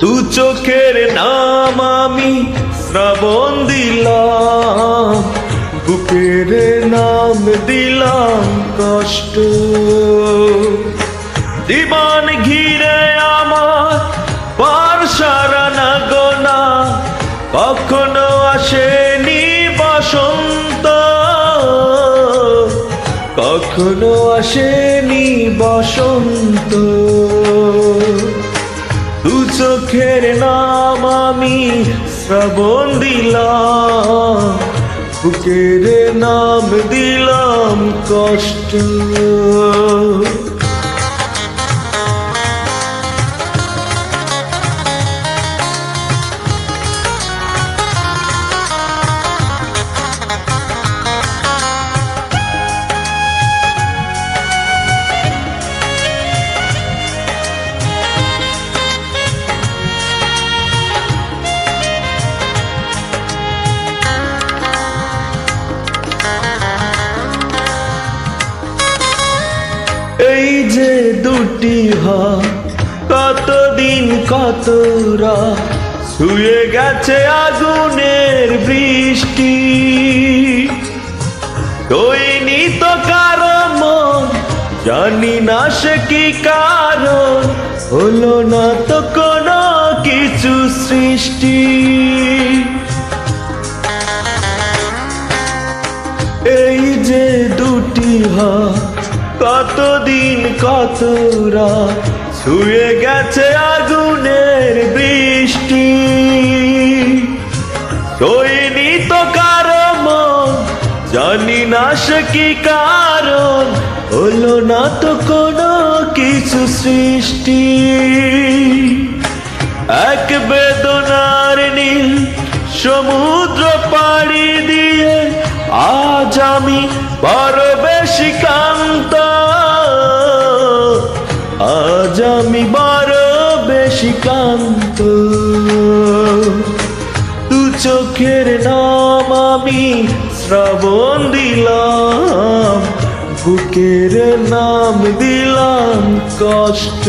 তু চোখের নাম আমি শ্রাবণ দিলাম, বুকের নাম দিলাম কষ্ট। জীবন ঘিরে আমার বর্ষারা না গোনা, কখনো আসেনি বসন্ত, কখনো আসেনি বসন্ত। দু চোখের নাম আমি শ্রাবণ দিলাম, বুকের নাম দিলাম কষ্ট। এই যে দুটি হাত, কতদিন কত রাত ছুঁয়ে গেছে আগুনের বৃষ্টি। কইনি তো কারো মন, জানি না সে কি কারণ, হলো না তো কোনো কিছু সৃষ্টি। এই যে দুটি হাত, কতদিন কত রাত ছুঁয়ে গেছে আগুনের বৃষ্টি। কইনি তো কারো মন, জানি না সে কি কারণ, হলো না তো কোনো কিছু সৃষ্টি। এক বেদনার নীল সমুদ্র পাড়ি দিয়ে আজ আমি বড় বেশি ক্লান্ত, আজ আমি বড় বেশি ক্লান্ত। দু চোখের নাম আমি শ্রাবণ দিলাম, বুকের নাম দিলাম কষ্ট।